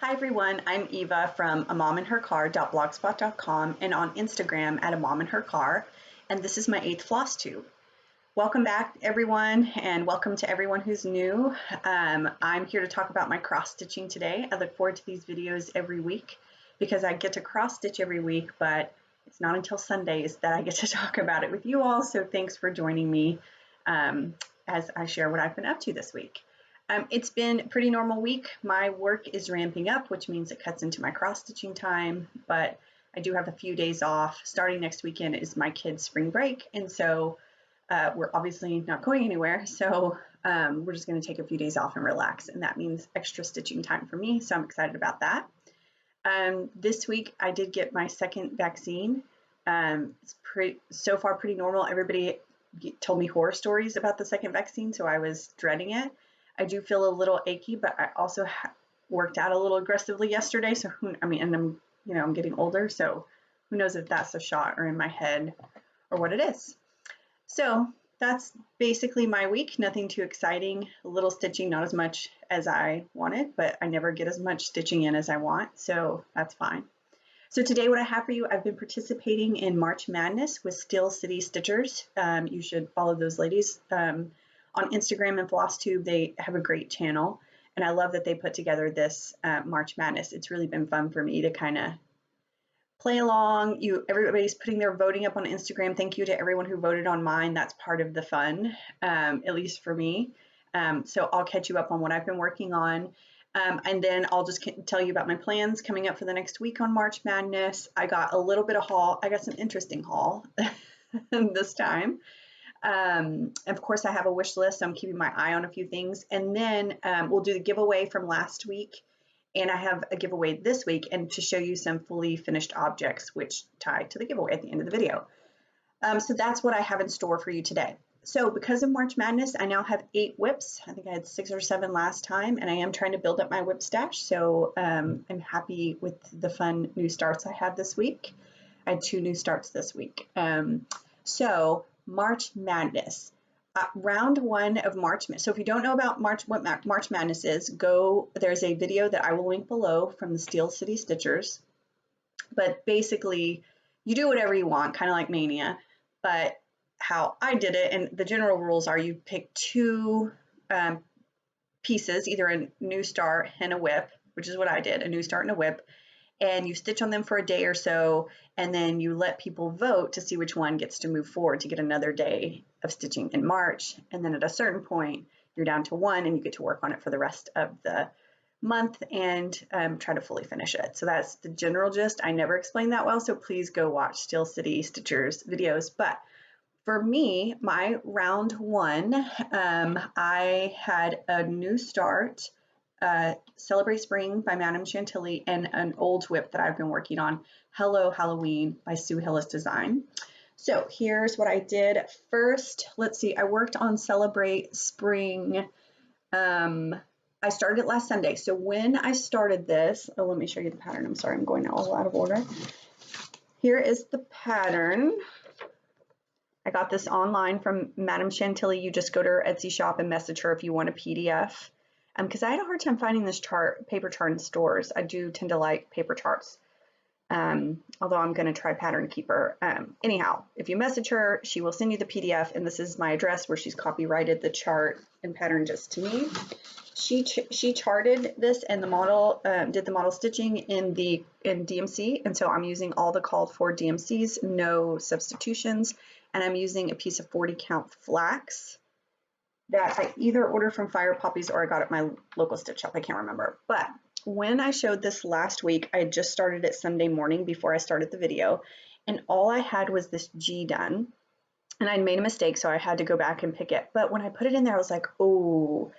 Hi everyone, I'm Eva from amomandhercar.blogspot.com and on Instagram at amomandhercar, and this is my 8th Flosstube. Welcome back everyone, and welcome to everyone who's new. I'm here to talk about my cross stitching today. I look forward to these videos every week because I get to cross stitch every week, but it's not until Sundays that I get to talk about it with you all, so thanks for joining me as I share what I've been up to this week. It's been a pretty normal week. My work is ramping up, which means it cuts into my cross stitching time, but I do have a few days off. Starting next weekend is my kids' spring break, and so we're obviously not going anywhere, so we're just going to take a few days off and relax, and that means extra stitching time for me, so I'm excited about that. This week I did get my second vaccine. It's so far pretty normal. Everybody told me horror stories about the second vaccine, so I was dreading it. I do feel a little achy, but I also worked out a little aggressively yesterday. So and I'm getting older, so who knows if that's a shot or in my head or what it is. So that's basically my week. Nothing too exciting. A little stitching, not as much as I wanted, but I never get as much stitching in as I want, so that's fine. So today what I have for you, I've been participating in March Madness with Steel City Stitchers. You should follow those ladies. On Instagram and Flosstube, they have a great channel, and I love that they put together this March Madness. It's really been fun for me to kind of play along. Everybody's putting their voting up on Instagram. Thank you to everyone who voted on mine. That's part of the fun, at least for me. So I'll catch you up on what I've been working on, and then I'll just tell you about my plans coming up for the next week on March Madness. I got a little bit of haul. I got some interesting haul this time. Of course, I have a wish list, so I'm keeping my eye on a few things. And then we'll do the giveaway from last week. And I have a giveaway this week, and to show you some fully finished objects, which tie to the giveaway at the end of the video. So that's what I have in store for you today. So because of March Madness, I now have 8 whips. I think I had 6 or 7 last time, and I am trying to build up my whip stash. So I'm happy with the fun new starts I had this week. I had 2 new starts this week. So March Madness, round 1 of March Madness. So if you don't know about what March Madness is, there's a video that I will link below from the Steel City Stitchers. But basically, you do whatever you want, kind of like Mania. But how I did it, and the general rules are you pick 2 pieces, either a new start and a whip, which is what I did, a new start and a whip, and you stitch on them for a day or so, and then you let people vote to see which one gets to move forward to get another day of stitching in March. And then at a certain point, you're down to 1, and you get to work on it for the rest of the month and try to fully finish it. So that's the general gist. I never explained that well, so please go watch Steel City Stitchers videos. But for me, my round 1, I had a new start, Celebrate Spring by Madame Chantilly, and an old whip that I've been working on, Hello Halloween by Sue Hillis Design. So here's what I did. First, let's see, I worked on Celebrate Spring. I started it last Sunday. So when I started this, let me show you the pattern. I'm sorry, I'm going all out of order. Here is the pattern. I got this online from Madame Chantilly. You just go to her Etsy shop and message her if you want a PDF. Because I had a hard time finding this paper chart in stores. I do tend to like paper charts, although I'm going to try Pattern Keeper. Anyhow, if you message her, she will send you the PDF, and this is my address where she's copyrighted the chart and pattern just to me. She charted this, and the model did the model stitching in DMC, and so I'm using all the called for DMCs, no substitutions, and I'm using a piece of 40 count flax that I either ordered from Fire Poppies or I got at my local stitch shop. I can't remember. But when I showed this last week, I just started it Sunday morning before I started the video, and all I had was this G done, and I'd made a mistake, so I had to go back and pick it. But when I put it in there, I was like, oh,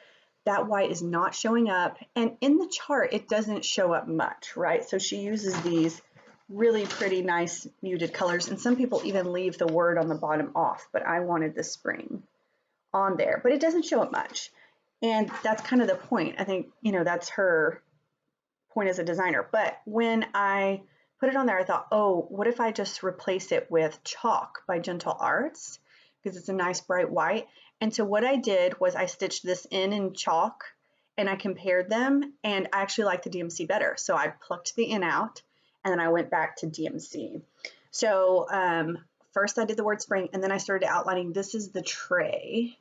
that white is not showing up. And in the chart, it doesn't show up much, right? So she uses these really pretty nice muted colors, and some people even leave the word on the bottom off, but I wanted the spring on there, but it doesn't show up much. And that's kind of the point. I think, that's her point as a designer. But when I put it on there, I thought, oh, what if I just replace it with Chock by Gentle Arts? Because it's a nice bright white. And so what I did was I stitched this in Chock, and I compared them, and I actually like the DMC better. So I plucked the in out, and then I went back to DMC. So first I did the word spring, and then I started outlining. This is the tray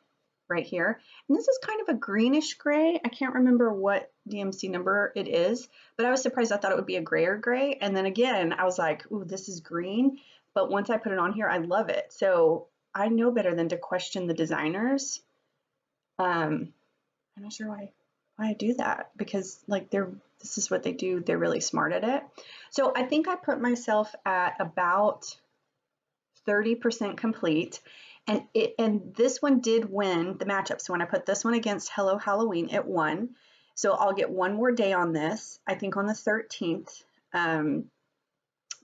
right here. And this is kind of a greenish gray. I can't remember what DMC number it is, but I was surprised. I thought it would be a grayer gray. And then again, I was like, ooh, this is green. But once I put it on here, I love it. So I know better than to question the designers. I'm not sure why I do that, because like this is what they do. They're really smart at it. So I think I put myself at about 30% complete. And this one did win the matchup. So when I put this one against Hello Halloween, it won. So I'll get one more day on this, I think on the 13th,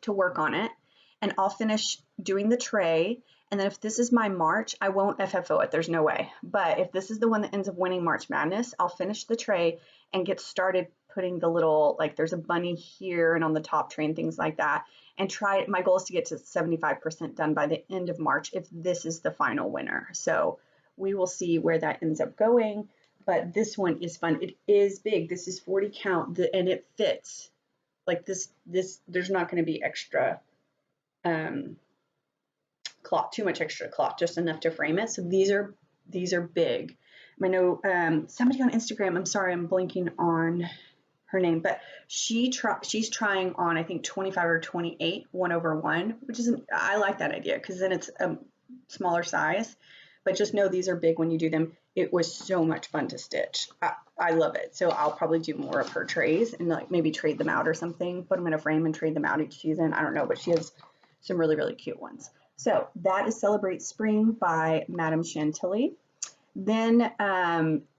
to work on it. And I'll finish doing the tray. And then if this is my March, I won't FFO it. There's no way. But if this is the one that ends up winning March Madness, I'll finish the tray and get started putting the little, like there's a bunny here and on the top tray and things like that. And try, my goal is to get to 75% done by the end of March if this is the final winner. So we will see where that ends up going. But this one is fun. It is big. This is 40 count and it fits. Like this, there's not going to be extra cloth, too much extra cloth, just enough to frame it. So these are big. I know somebody on Instagram, I'm sorry, I'm blinking on her name, but she's trying on, I think 25 or 28 1/1, which is I like that idea because then it's a smaller size. But just know these are big when you do them. It was so much fun to stitch. I love it. So I'll probably do more of her trays and like maybe trade them out or something. Put them in a frame and trade them out each season. I don't know, but she has some really, really cute ones. So that is Celebrate Spring by Madame Chantilly. Then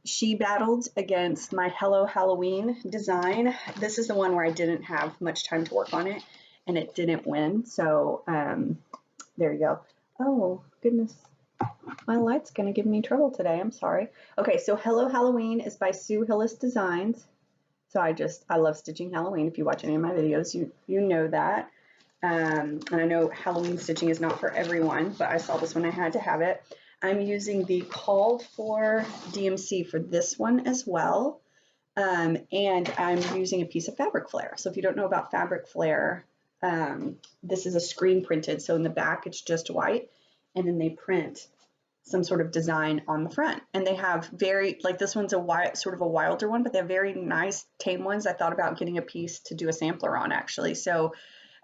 she battled against my Hello Halloween design. This is the one where I didn't have much time to work on it and it didn't win. So there you go. Oh, goodness. My light's going to give me trouble today. I'm sorry. Okay, so Hello Halloween is by Sue Hillis Designs. So I love stitching Halloween. If you watch any of my videos, you know that. And I know Halloween stitching is not for everyone, but I saw this one, I had to have it. I'm using the called for DMC for this one as well. And I'm using a piece of fabric flare. So if you don't know about fabric flare, this is a screen printed. So in the back, it's just white. And then they print some sort of design on the front. And they have like this one's sort of a wilder one, but they have very nice tame ones. I thought about getting a piece to do a sampler on actually. So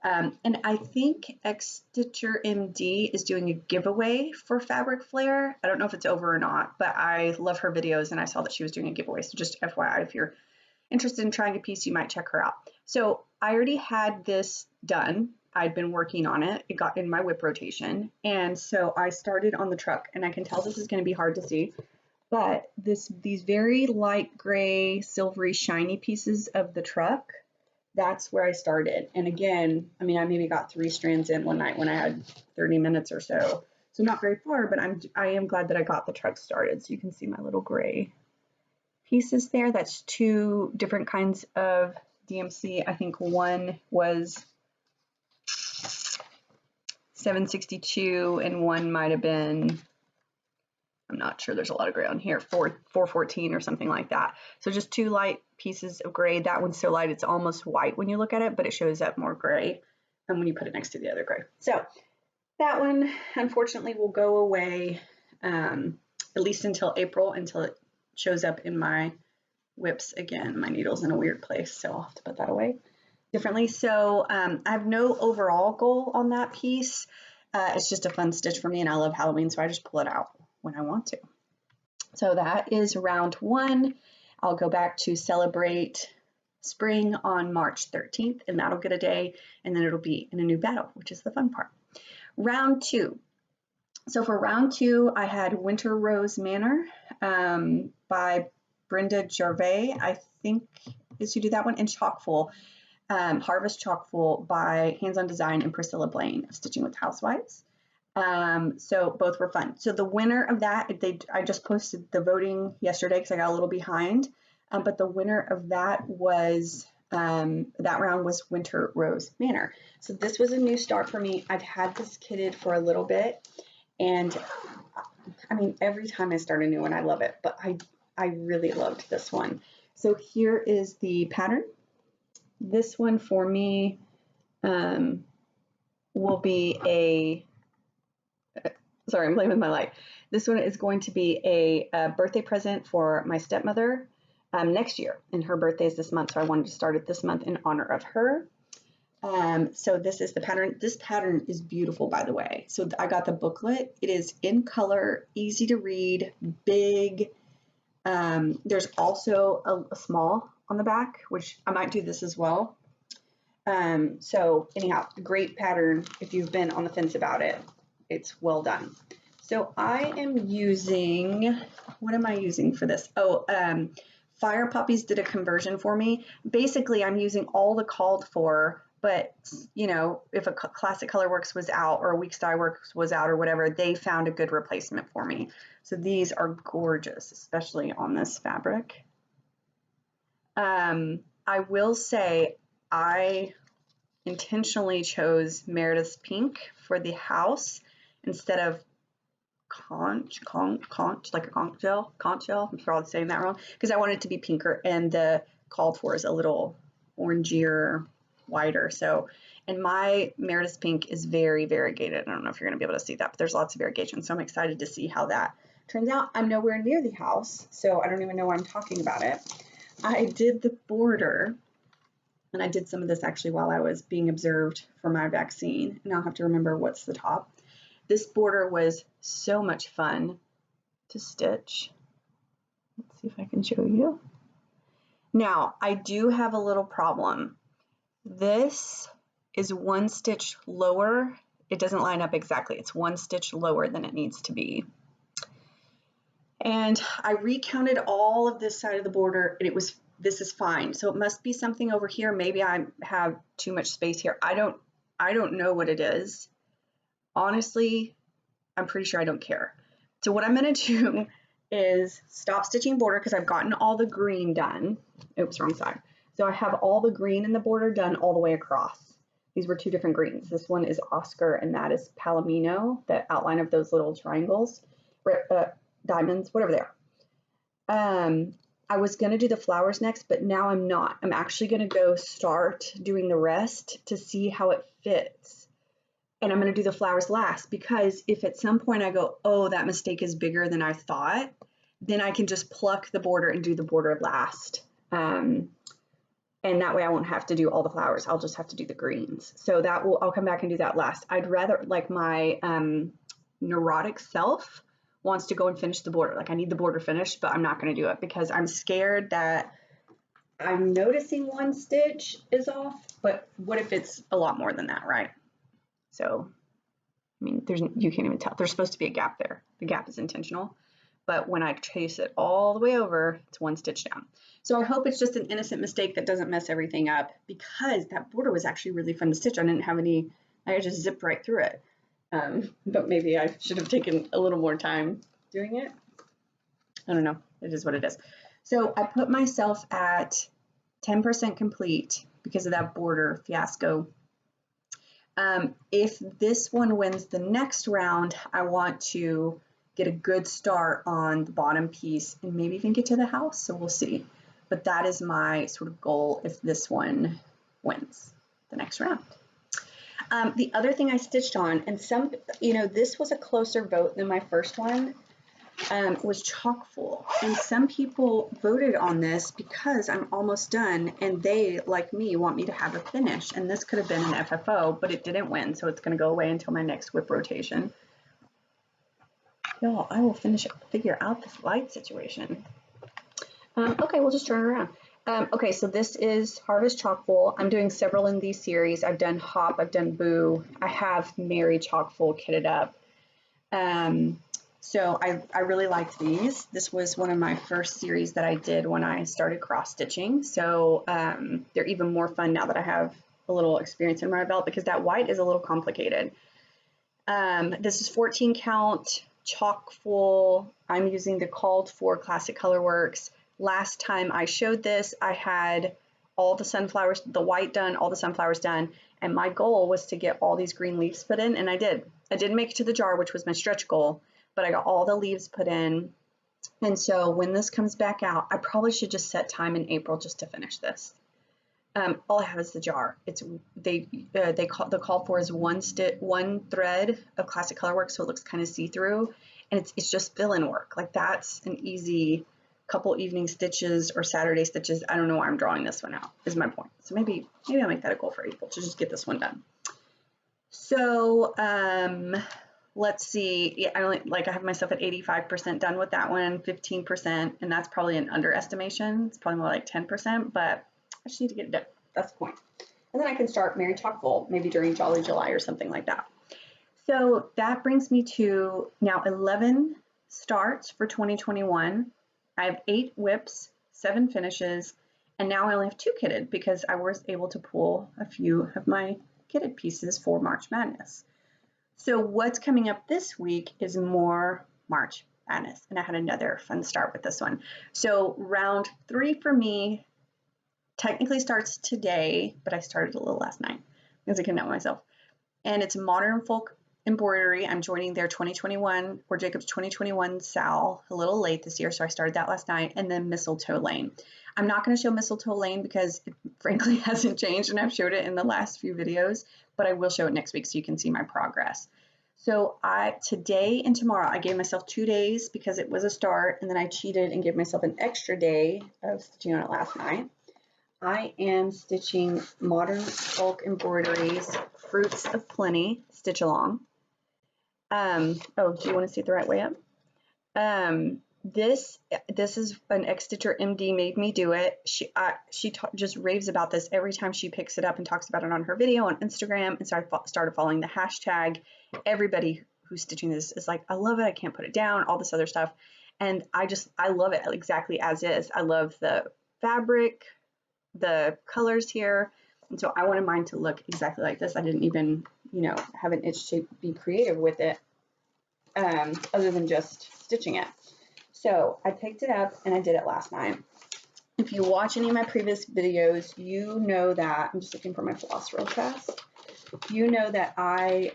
and I think X Stitcher MD is doing a giveaway for Fabric Flare. I don't know if it's over or not, but I love her videos and I saw that she was doing a giveaway. So just FYI, if you're interested in trying a piece, you might check her out. So I already had this done. I'd been working on it. It got in my whip rotation. And so I started on the truck, and I can tell this is going to be hard to see, but these very light gray, silvery, shiny pieces of the truck, that's where I started. And again, I mean, I maybe got 3 strands in one night when I had 30 minutes or so. So not very far, but I am glad that I got the truck started. So you can see my little gray pieces there. That's 2 different kinds of DMC. I think one was 762 and one might have been, I'm not sure, there's a lot of gray on here, 414 or something like that. So just 2 light pieces of gray. That one's so light it's almost white when you look at it, but it shows up more gray and when you put it next to the other gray. So that one unfortunately will go away at least until April, until it shows up in my whips again. My needle's in a weird place, so I'll have to put that away differently. So I have no overall goal on that piece. It's just a fun stitch for me, and I love Halloween, so I just pull it out when I want to. So that is round 1. I'll go back to Celebrate Spring on March 13th, and that'll get a day, and then it'll be in a new battle, which is the fun part. Round 2. So for round 2, I had Winter Rose Manor by Brenda Gervais, I think is who did that one, and Chockful, Harvest Chockful by Hands On Design and Priscilla Blaine of Stitching with Housewives. So both were fun. So the winner of that, I just posted the voting yesterday because I got a little behind, but the winner of that was, that round was Winter Rose Manor. So this was a new start for me. I've had this kitted for a little bit, and I mean, every time I start a new one, I love it, but I really loved this one. So here is the pattern. This one for me will be sorry, I'm playing with my light. This one is going to be a birthday present for my stepmother next year, and her birthday is this month, so I wanted to start it this month in honor of her. So this is the pattern. This pattern is beautiful, by the way. So I got the booklet. It is in color, easy to read, big. There's also a small on the back, which I might do this as well. So anyhow, great pattern. If you've been on the fence about it, it's well done. So I am using, what am I using for this? Oh, Fire Puppies did a conversion for me. Basically, I'm using all the called for, but you know, if a Classic Colorworks was out or a Weeks Dye Works was out or whatever, they found a good replacement for me. So these are gorgeous, especially on this fabric. I will say I intentionally chose Meredith's Pink for the house instead of conch, like a conch shell. I'm probably saying that wrong, because I want it to be pinker, and the called for is a little orangier, whiter. So, and my Meredith's Pink is very variegated. I don't know if you're going to be able to see that, but there's lots of variegation. So I'm excited to see how that turns out. I'm nowhere near the house, so I don't even know why I'm talking about it. I did the border, and I did some of this actually while I was being observed for my vaccine, and I'll have to remember what's the top. This border was so much fun to stitch. Let's see if I can show you. Now, I do have a little problem. This is one stitch lower. It doesn't line up exactly. It's one stitch lower than it needs to be. And I recounted all of this side of the border, and this is fine. So it must be something over here. Maybe I have too much space here. I don't know what it is. Honestly, I'm pretty sure I don't care. So what I'm going to do is stop stitching border, because I've gotten all the green done. Oops, wrong side. So I have all the green in the border done all the way across. These were two different greens. This one is Oscar, and that is Palomino, the outline of those little triangles, diamonds, whatever they are. I was going to do the flowers next, but now I'm not. I'm actually going to go start doing the rest to see how it fits. And I'm going to do the flowers last, because if at some point I go, oh, that mistake is bigger than I thought, then I can just pluck the border and do the border last. And that way I won't have to do all the flowers. I'll just have to do the greens. So I'll come back and do that last. I'd rather, like, my neurotic self wants to go and finish the border. Like, I need the border finished, but I'm not going to do it because I'm scared that I'm noticing one stitch is off, but what if it's a lot more than that, right? So, I mean, you can't even tell. There's supposed to be a gap there. The gap is intentional, but when I trace it all the way over, it's one stitch down. So I hope it's just an innocent mistake that doesn't mess everything up, because that border was actually really fun to stitch. I didn't have any, I just zipped right through it. But maybe I should have taken a little more time doing it. I don't know. It is what it is. So I put myself at 10% complete because of that border fiasco. If this one wins the next round, I want to get a good start on the bottom piece and maybe even get to the house. So we'll see. But that is my sort of goal if this one wins the next round. The other thing I stitched on, and this was a closer vote than my first one, was Chock Full. And some people voted on this because I'm almost done, and they, like me, want me to have a finish. And this could have been an FFO, but it didn't win, so it's going to go away until my next whip rotation. Y'all, I will figure out this light situation. Okay, we'll just turn it around. Okay, so this is Harvest Chock Full. I'm doing several in these series. I've done Hop, I've done Boo. I have Mary Chock Full kitted up. So I really liked these. This was one of my first series that I did when I started cross stitching. So they're even more fun now that I have a little experience in my belt, because that white is a little complicated. This is 14 count Chock Full. I'm using the called for Classic Colorworks. Last time I showed this, I had all the sunflowers, the white done, all the sunflowers done, and my goal was to get all these green leaves put in, and I did. I didn't make it to the jar, which was my stretch goal, but I got all the leaves put in. And so when this comes back out, I probably should just set time in April just to finish this. All I have is the jar. It's the call for is one thread of classic color work, so it looks kind of see-through, and it's just fill-in work. Like that's an easy couple evening stitches or Saturday stitches. I don't know why I'm drawing this one out, is my point. So maybe I'll make that a goal for April to just get this one done. So let's see. Yeah, I have myself at 85% done with that one, 15%, and that's probably an underestimation. It's probably more like 10%, but I just need to get it done. That's the point. And then I can start Merry Chock Full, maybe during Jolly July or something like that. So that brings me to now 11 starts for 2021. I have 8 whips, 7 finishes, and now I only have 2 kitted because I was able to pull a few of my kitted pieces for March Madness. So what's coming up this week is more March Madness, and I had another fun start with this one. So round 3 for me technically starts today, but I started a little last night because I couldn't help myself. And it's Modern Folk Embroidery. I'm joining their 2021 or Jacob's 2021 SAL a little late this year, so I started that last night. And then Mistletoe Lane. I'm not going to show Mistletoe Lane because it frankly hasn't changed, and I've showed it in the last few videos, but I will show it next week so you can see my progress. So today and tomorrow, I gave myself 2 days because it was a start, and then I cheated and gave myself an extra day of stitching on it last night. I am stitching Modern Folk Embroideries Fruits of Plenty Stitch Along. Oh, do you want to see it the right way up? This is an ex-stitcher MD made me do it. She just raves about this every time she picks it up and talks about it on her video on Instagram, and so I started following the hashtag. Everybody who's stitching this is like, I love it, I can't put it down, all this other stuff. And I love it exactly as is. I love the fabric, the colors here, and so I wanted mine to look exactly like this. I didn't even, have an itch to be creative with it, other than just stitching it. So I picked it up and I did it last night. If you watch any of my previous videos, you know that I'm just looking for my floss real fast. You know that I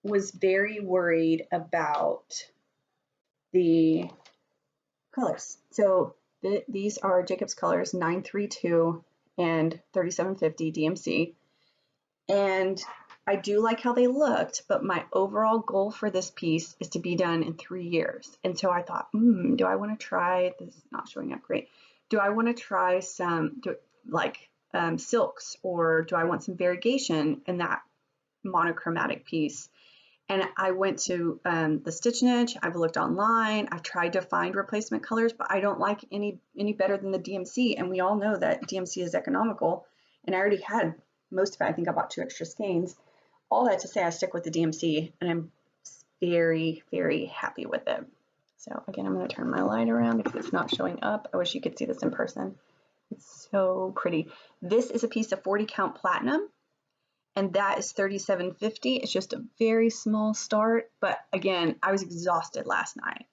was very worried about the colors. So these are Jacob's Colors 932 and 3750 DMC. And I do like how they looked, but my overall goal for this piece is to be done in 3 years. And so I thought, do I want to try, this is not showing up great. Do I want to try some silks, or do I want some variegation in that monochromatic piece? And I went to the Stitch Niche. I've looked online. I've tried to find replacement colors, but I don't like any better than the DMC. And we all know that DMC is economical. And I already had most of it. I think I bought 2 extra skeins. All that to say, I stick with the DMC, and I'm very, very happy with it. So again, I'm going to turn my light around because it's not showing up. I wish you could see this in person. It's so pretty. This is a piece of 40 count platinum, and that is 3750. It's just a very small start, but again, I was exhausted last night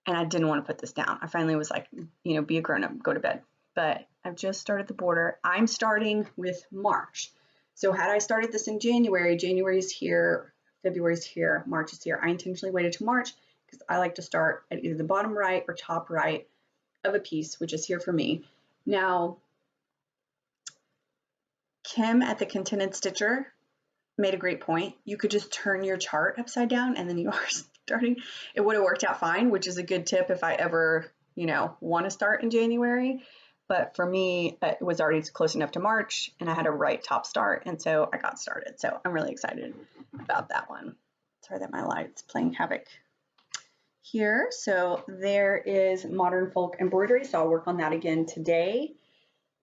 and I didn't want to put this down. I finally was like, be a grown up, go to bed. But I've just started the border. I'm starting with March. So had I started this in January, January's here, February's here, March is here. I intentionally waited till March because I like to start at either the bottom right or top right of a piece, which is here for me. Now, Kim at the Contented Stitcher made a great point. You could just turn your chart upside down and then you are starting. It would have worked out fine, which is a good tip if I ever, want to start in January. But for me, it was already close enough to March and I had a right top start. And so I got started. So I'm really excited about that one. Sorry that my light's playing havoc here. So there is Modern Folk Embroidery. So I'll work on that again today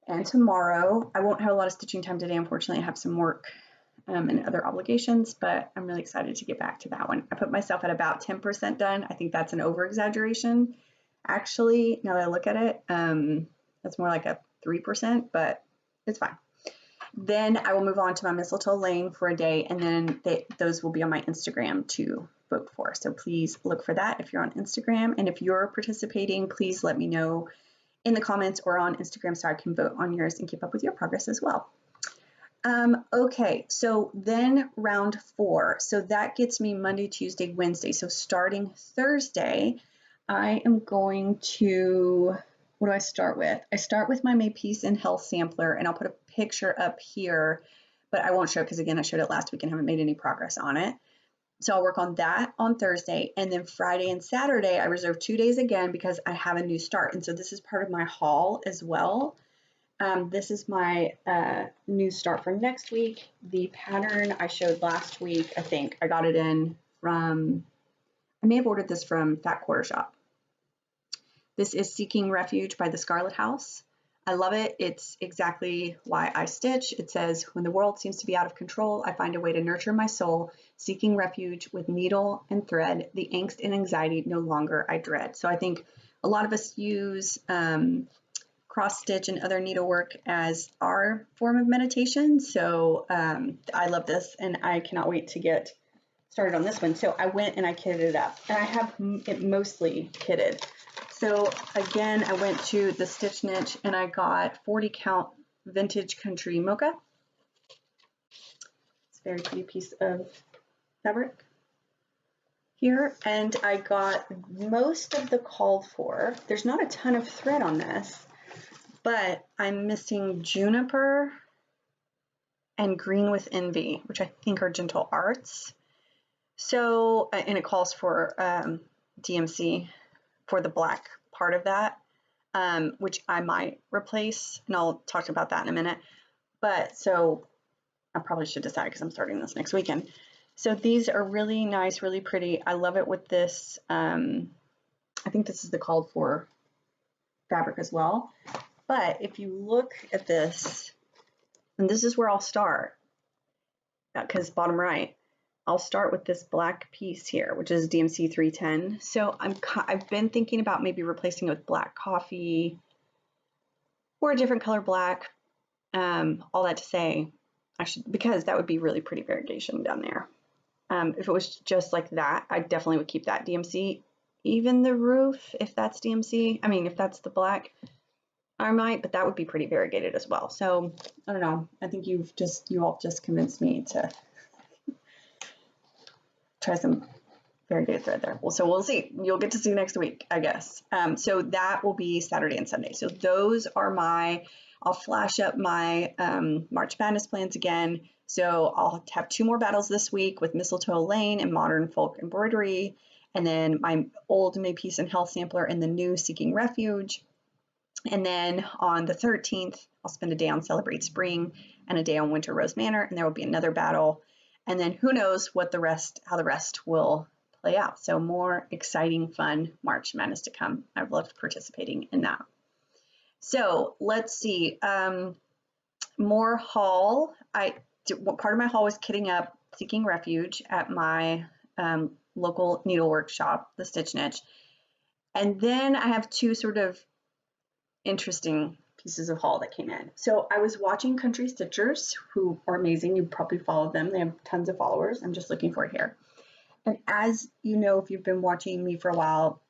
and tomorrow. I won't have a lot of stitching time today. Unfortunately, I have some work and other obligations, but I'm really excited to get back to that one. I put myself at about 10% done. I think that's an over exaggeration. Actually, now that I look at it, that's more like a 3%, but it's fine. Then I will move on to my Mistletoe Lane for a day, and then those will be on my Instagram to vote for. So please look for that if you're on Instagram. And if you're participating, please let me know in the comments or on Instagram so I can vote on yours and keep up with your progress as well. Okay, so then round 4. So that gets me Monday, Tuesday, Wednesday. So starting Thursday, I am going to, what do I start with? I start with my May Peace and Health sampler, and I'll put a picture up here, but I won't show it because again, I showed it last week and haven't made any progress on it. So I'll work on that on Thursday, and then Friday and Saturday, I reserve 2 days again because I have a new start. And so this is part of my haul as well. This is my new start for next week. The pattern I showed last week, I think I got it in from, I may have ordered this from Fat Quarter Shop. This is Seeking Refuge by the Scarlet House. I love it. It's exactly why I stitch. It says, when the world seems to be out of control, I find a way to nurture my soul, seeking refuge with needle and thread, the angst and anxiety no longer I dread. So I think a lot of us use cross stitch and other needlework as our form of meditation. So I love this and I cannot wait to get started on this one. So I went and I kitted it up, and I have it mostly kitted. So again, I went to the Stitch Niche and I got 40 count vintage country mocha. It's a very pretty piece of fabric here. And I got most of the called for. There's not a ton of thread on this, but I'm missing Juniper and Green with Envy, which I think are Gentle Arts. So, and it calls for DMC for the black part of that, which I might replace, and I'll talk about that in a minute. But so I probably should decide because I'm starting this next weekend. So these are really nice, really pretty. I love it with this. I think this is the called for fabric as well. But if you look at this, and this is where I'll start, because bottom right, I'll start with this black piece here, which is DMC 310. So I've been thinking about maybe replacing it with black coffee or a different color black. All that to say, because that would be really pretty variegation down there. If it was just like that, I definitely would keep that DMC. Even the roof, if that's DMC, I mean, if that's the black, I might, but that would be pretty variegated as well. So I don't know. I think you all just convinced me to try some variegated thread there. Well, so we'll see. You'll get to see next week, I guess. So that will be Saturday and Sunday. So those are I'll flash up my March Madness plans again. So I'll have 2 more battles this week with Mistletoe Lane and Modern Folk Embroidery, and then my old May Peace and Health sampler and the new Seeking Refuge. And then on the 13th, I'll spend a day on Celebrate Spring and a day on Winter Rose Manor, and there will be another battle. And then who knows how the rest will play out. So more exciting, fun March Madness to come. I've loved participating in that. So let's see. More haul. Part of my haul was kitting up Seeking Refuge at my local needlework shop, the Stitch Niche. And then I have 2 sort of interesting pieces of haul that came in. So I was watching Country Stitchers, who are amazing. You probably follow them. They have tons of followers. I'm just looking for it here. And as you know, if you've been watching me for a while,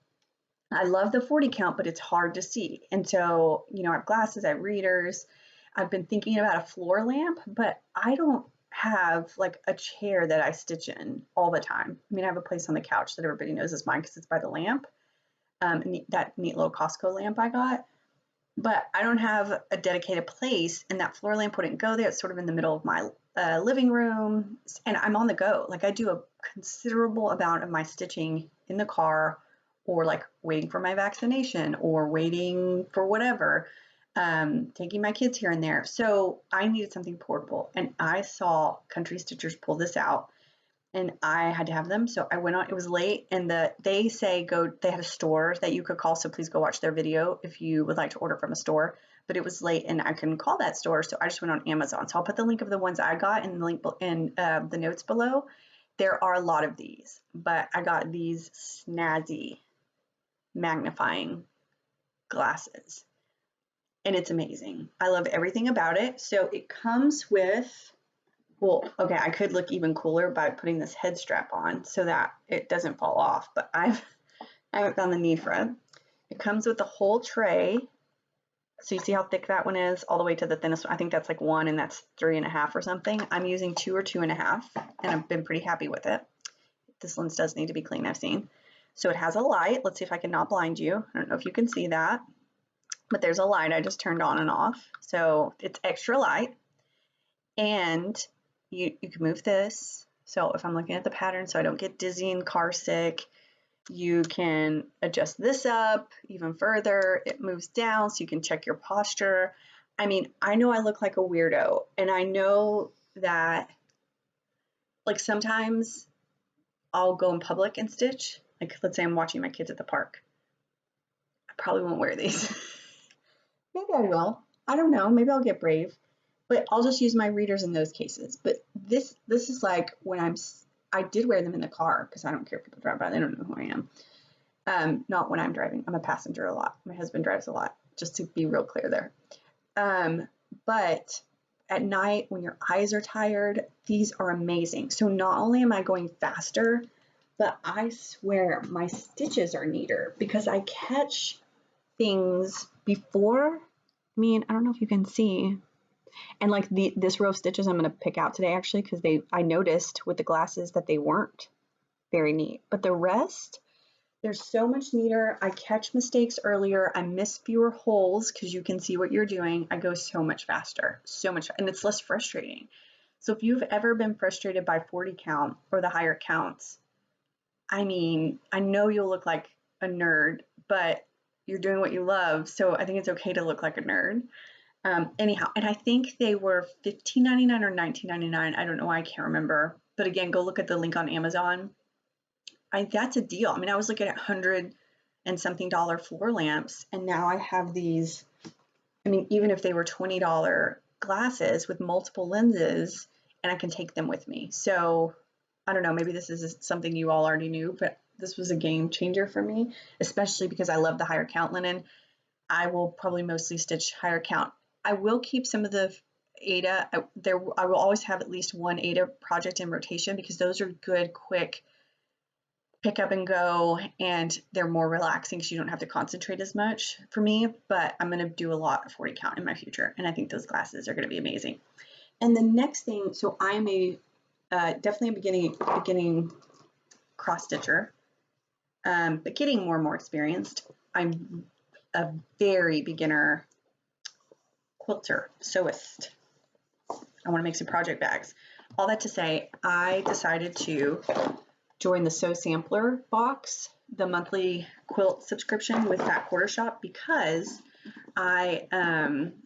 I love the 40 count, but it's hard to see. And so, I have glasses, I have readers. I've been thinking about a floor lamp, but I don't have like a chair that I stitch in all the time. I mean, I have a place on the couch that everybody knows is mine because it's by the lamp, that neat little Costco lamp I got. But I don't have a dedicated place, and that floor lamp wouldn't go there. It's sort of in the middle of my living room, and I'm on the go. Like I do a considerable amount of my stitching in the car, or like waiting for my vaccination, or waiting for whatever, taking my kids here and there. So I needed something portable, and I saw Country Stitchers pull this out, and I had to have them. So I went on, it was late, and they had a store that you could call. So please go watch their video if you would like to order from a store, but it was late and I couldn't call that store. So I just went on Amazon. So I'll put the link of the ones I got in the link in the notes below. There are a lot of these, but I got these snazzy magnifying glasses, and it's amazing. I love everything about it. So it comes with, well, okay, I could look even cooler by putting this head strap on so that it doesn't fall off, but I haven't found the need for it. It comes with a whole tray So you see how thick that one is, all the way to the thinnest one. I think that's like 1 and that's 3.5 or something. I'm using 2 or 2.5, and I've been pretty happy with it. This lens does need to be clean, I've seen. So it has a light. Let's see if I can not blind you. I don't know if you can see that, but there's a light I just turned on and off. So it's extra light, and you can move this. So if I'm looking at the pattern so I don't get dizzy and car sick, you can adjust this up even further. It moves down so you can check your posture. I mean, I know I look like a weirdo, and I know that like sometimes I'll go in public and stitch. Like let's say I'm watching my kids at the park. I probably won't wear these. Maybe I will. I don't know. Maybe I'll get brave. But I'll just use my readers in those cases. But this is like when I did wear them in the car because I don't care if people drive by. They don't know who I am. Not when I'm driving. I'm a passenger a lot. My husband drives a lot, just to be real clear there. But at night when your eyes are tired, these are amazing. So not only am I going faster, but I swear my stitches are neater because I catch things before. I mean, I don't know if you can see. And like this row of stitches I'm going to pick out today actually because I noticed with the glasses that they weren't very neat. But the rest, they're so much neater. I catch mistakes earlier. I miss fewer holes because you can see what you're doing. I go so much faster, and it's less frustrating. So if you've ever been frustrated by 40 count or the higher counts, I mean, I know you'll look like a nerd, but you're doing what you love. So I think it's okay to look like a nerd. Anyhow, and I think they were $15.99 or $19.99. I don't know why, I can't remember. But again, go look at the link on Amazon. That's a deal. I mean, I was looking at 100 and something dollar floor lamps, and now I have these. I mean, even if they were $20 glasses with multiple lenses, and I can take them with me. So I don't know, maybe this is something you all already knew, but this was a game changer for me, especially because I love the higher count linen. I will probably mostly stitch higher count. I will keep some of the Aida. I will always have at least one Aida project in rotation because those are good, quick pick up and go, and they're more relaxing because you don't have to concentrate as much for me. But I'm going to do a lot of 40 count in my future, and I think those glasses are going to be amazing. And the next thing, so I'm a definitely a beginning cross stitcher, but getting more and more experienced. I'm a very beginner quilter, sewist. I want to make some project bags. All that to say, I decided to join the Sew Sampler box, the monthly quilt subscription with Fat Quarter Shop, because I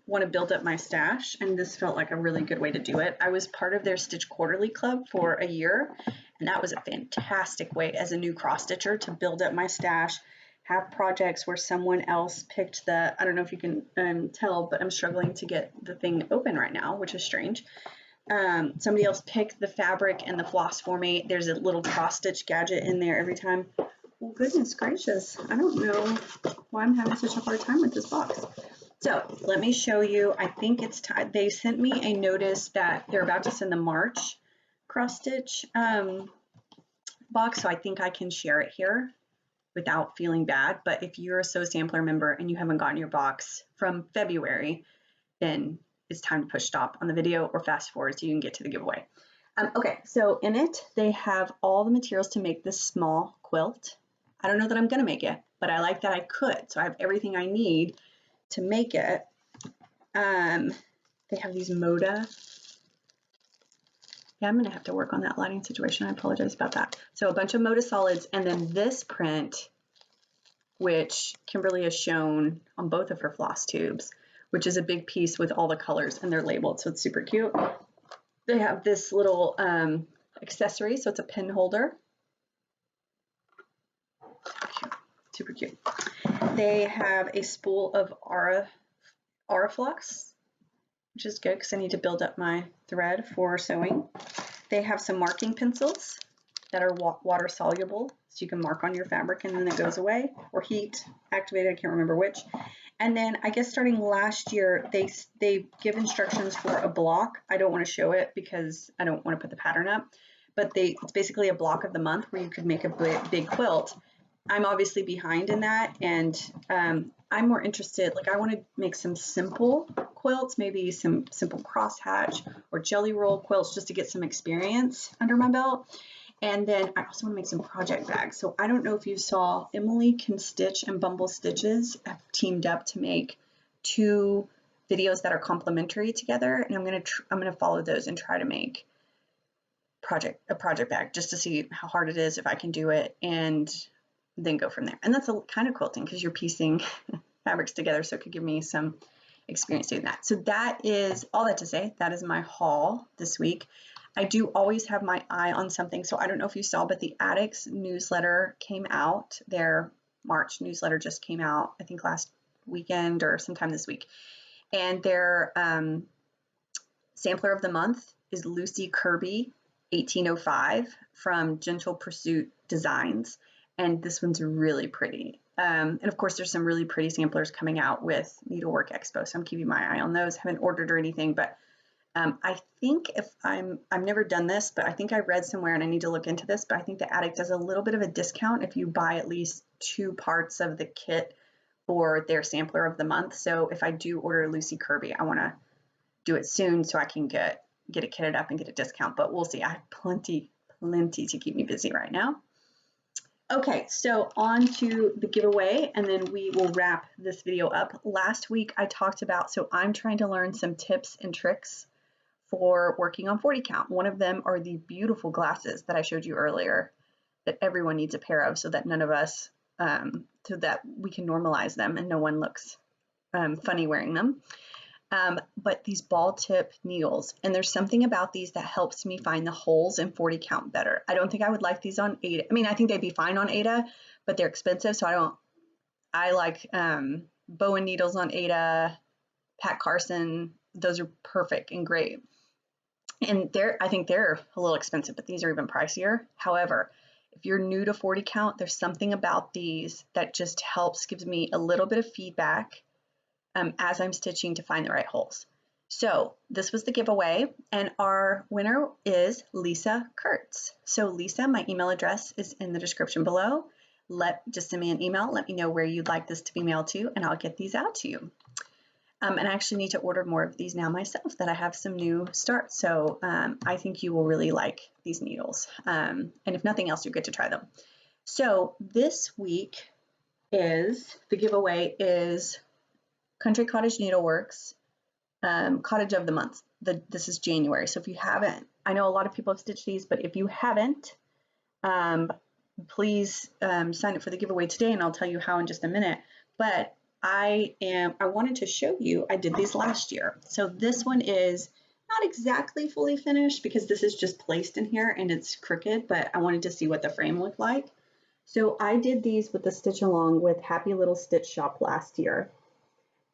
want to build up my stash, and this felt like a really good way to do it. I was part of their Stitch Quarterly Club for a year, and that was a fantastic way as a new cross stitcher to build up my stash, have projects where someone else picked I don't know if you can tell, but I'm struggling to get the thing open right now, which is strange. Somebody else picked the fabric and the floss for me. There's a little cross stitch gadget in there every time. Well, goodness gracious, I don't know why I'm having such a hard time with this box. So let me show you. I think it's time. They sent me a notice that they're about to send the March cross stitch box, so I think I can share it here without feeling bad. But if you're a Sew Sampler member and you haven't gotten your box from February, then it's time to push stop on the video or fast forward so you can get to the giveaway. Okay, so in it, they have all the materials to make this small quilt. I don't know that I'm gonna make it, but I like that I could. So I have everything I need to make it. They have these Moda. Yeah, I'm gonna have to work on that lighting situation. I apologize about that. So a bunch of Moda solids, and then this print, which Kimberly has shown on both of her floss tubes, which is a big piece with all the colors, and they're labeled, so it's super cute. They have this little accessory, so it's a pin holder. Super cute. They have a spool of Auriflox, which is good because I need to build up my thread for sewing. They have some marking pencils that are water soluble, so you can mark on your fabric and then it goes away, or heat activated, I can't remember which. And then I guess starting last year, they give instructions for a block. I don't want to show it because I don't want to put the pattern up, but it's basically a block of the month where you could make a big quilt. I'm obviously behind in that, and I'm more interested, like I want to make some simple quilts, maybe some simple crosshatch or jelly roll quilts just to get some experience under my belt. And then I also want to make some project bags. So I don't know if you saw, Emily Can Stitch and Bumble Stitches have teamed up to make 2 videos that are complementary together, and I'm gonna follow those and try to make a project bag just to see how hard it is, if I can do it, and then go from there. And that's a kind of quilting because you're piecing fabrics together, so it could give me some experience doing that. So that is all that to say. That is my haul this week. I do always have my eye on something. So I don't know if you saw, but the Addicts Newsletter came out. Their March newsletter just came out, I think last weekend or sometime this week. And their sampler of the month is Lucy Kirby 1805 from Gentle Pursuit Designs. And this one's really pretty. And of course, there's some really pretty samplers coming out with Needlework Expo. So I'm keeping my eye on those. Haven't ordered or anything, but I think I've never done this, but I think I read somewhere, and I need to look into this, but I think the Addict does a little bit of a discount if you buy at least 2 parts of the kit for their sampler of the month. So if I do order Lucy Kirby, I want to do it soon so I can get it kitted up and get a discount, but we'll see. I have plenty to keep me busy right now. Okay, so on to the giveaway, and then we will wrap this video up. Last week I talked about, so I'm trying to learn some tips and tricks for working on 40 count. One of them are the beautiful glasses that I showed you earlier that everyone needs a pair of, so that none of us, so that we can normalize them and no one looks funny wearing them. But these ball tip needles, and there's something about these that helps me find the holes in 40 count better. I don't think I would like these on Ada. I mean, I think they'd be fine on Ada, but they're expensive, so I like Bowen needles on Ada, Pat Carson. Those are perfect and great. And I think they're a little expensive, but these are even pricier. However, if you're new to 40 count, there's something about these that just gives me a little bit of feedback as I'm stitching to find the right holes. So this was the giveaway, and our winner is Lisa Kurtz. So Lisa, my email address is in the description below. Just send me an email, let me know where you'd like this to be mailed to, and I'll get these out to you. And I actually need to order more of these now myself, that I have some new starts. So I think you will really like these needles. And if nothing else, you get to try them. So this week the giveaway is Country Cottage Needleworks Cottage of the Month. This is January. So if you haven't, I know a lot of people have stitched these, but if you haven't, please sign up for the giveaway today, and I'll tell you how in just a minute. But I wanted to show you, I did these last year. So this one is not exactly fully finished because this is just placed in here and it's crooked, but I wanted to see what the frame looked like. So I did these with the stitch along with Happy Little Stitch Shop last year.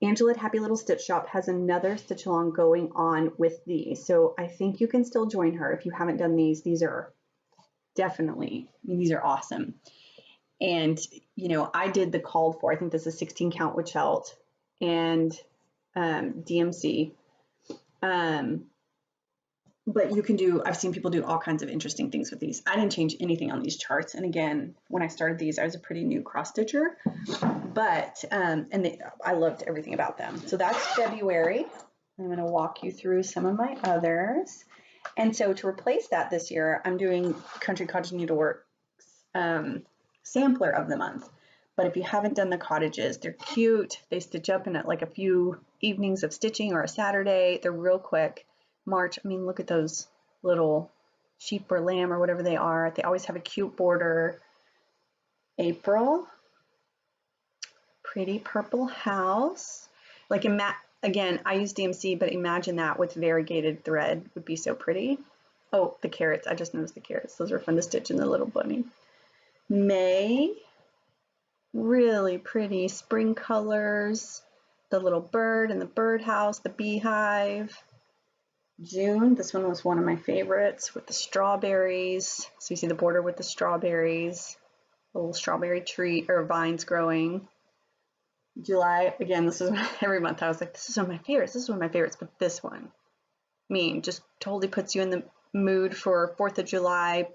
Angela at Happy Little Stitch Shop has another stitch along going on with these. So I think you can still join her if you haven't done these. These are definitely, these are awesome. And, you know, I did the called for, I think this is 16 count witch felt and DMC. But you can I've seen people do all kinds of interesting things with these. I didn't change anything on these charts. And again, when I started these, I was a pretty new cross stitcher, but, I loved everything about them. So that's February. I'm going to walk you through some of my others. And so to replace that this year, I'm doing Country Cottage Needleworks sampler of the month. But if you haven't done the cottages, they're cute. They stitch up in like a few evenings of stitching or a Saturday. They're real quick. March, I mean, look at those little sheep or lamb or whatever they are. They always have a cute border. April, pretty purple house. Like again, I use DMC, but imagine that with variegated thread would be so pretty. Oh, the carrots. I just noticed the carrots. Those are fun to stitch in the little bunny. May, really pretty spring colors. The little bird and the birdhouse, the beehive. June, this one was one of my favorites with the strawberries. So you see the border with the strawberries, little strawberry tree or vines growing. July, again, this is every month I was like, this is one of my favorites. This is one of my favorites, but this one, just totally puts you in the mood for 4th of July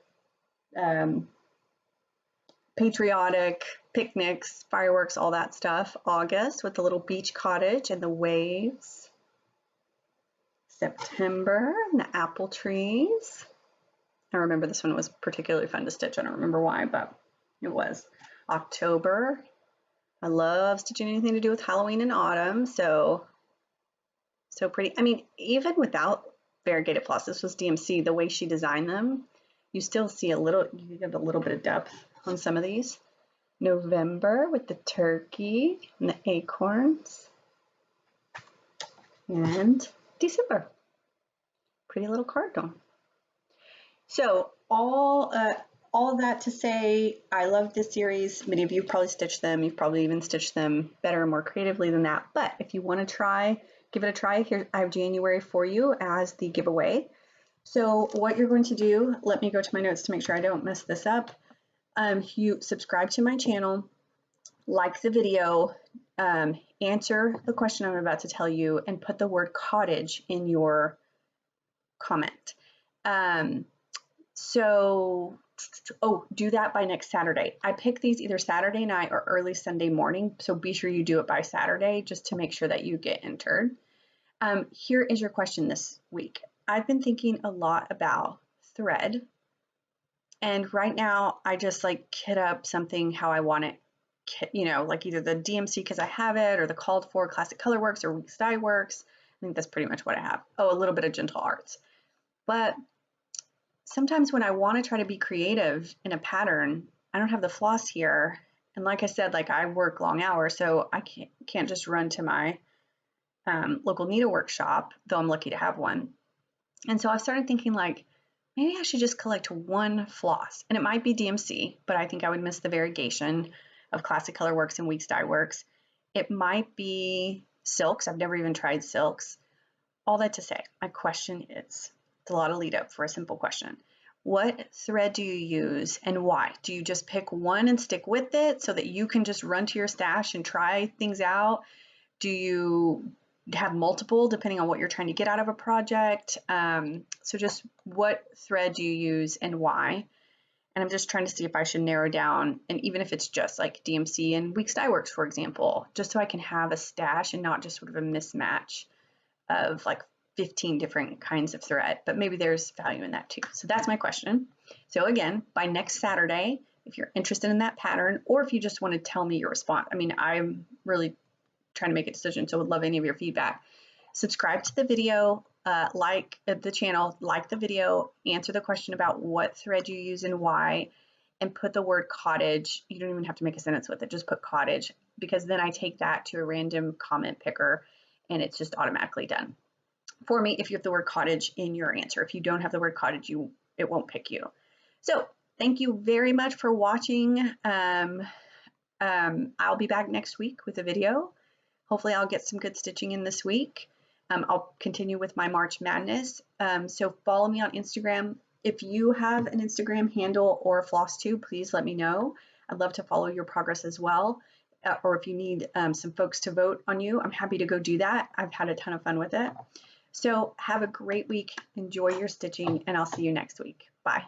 patriotic picnics, fireworks, all that stuff. August with the little beach cottage and the waves. September and the apple trees. I remember this one was particularly fun to stitch. I don't remember why, but it was. October. I love stitching anything to do with Halloween and autumn. So pretty. I mean, even without variegated floss, this was DMC, the way she designed them, you still see you get a little bit of depth on some of these. November with the turkey and the acorns. And December. Pretty little cardinal. So all that to say, I love this series. Many of you probably stitched them. You've probably even stitched them better and more creatively than that. But if you want to try, give it a try. Here, I have January for you as the giveaway. So what you're going to do, let me go to my notes to make sure I don't mess this up. You subscribe to my channel, like the video, answer the question I'm about to tell you, and put the word cottage in your comment. Do that by next Saturday. I pick these either Saturday night or early Sunday morning, so be sure you do it by Saturday just to make sure that you get entered. Here is your question this week. I've been thinking a lot about thread, and right now I just like kit up something how I want it, like either the DMC because I have it, or the called for Classic Colorworks or Weeks Dye Works. I think that's pretty much what I have. Oh, a little bit of Gentle Arts. But sometimes when I want to try to be creative in a pattern, I don't have the floss here. And like I said, like I work long hours, so I can't just run to my local needlework shop, though I'm lucky to have one. And so I've started thinking like, maybe I should just collect one floss. And it might be DMC, but I think I would miss the variegation of Classic Colorworks and Weeks Dye Works. It might be silks. I've never even tried silks. All that to say, my question is, it's a lot of lead up for a simple question. What thread do you use and why? Do you just pick one and stick with it so that you can just run to your stash and try things out? Do you have multiple depending on what you're trying to get out of a project? So just what thread do you use and why? And I'm just trying to see if I should narrow down, and even if it's just like DMC and Weeks Dye Works, for example, just so I can have a stash and not just sort of a mismatch of like 15 different kinds of thread, but maybe there's value in that too. So that's my question. So again, by next Saturday, if you're interested in that pattern, or if you just want to tell me your response, I mean, I'm really trying to make a decision, so would love any of your feedback. Subscribe to the video, like the channel, like the video, answer the question about what thread you use and why, and put the word cottage. You don't even have to make a sentence with it, just put cottage, because then I take that to a random comment picker and it's just automatically done for me if you have the word cottage in your answer. If you don't have the word cottage, it won't pick you. So thank you very much for watching. I'll be back next week with a video. Hopefully I'll get some good stitching in this week. I'll continue with my March Madness. So follow me on Instagram. If you have an Instagram handle or a Flosstube, please let me know. I'd love to follow your progress as well. Or if you need some folks to vote on you, I'm happy to go do that. I've had a ton of fun with it. So have a great week. Enjoy your stitching, and I'll see you next week. Bye.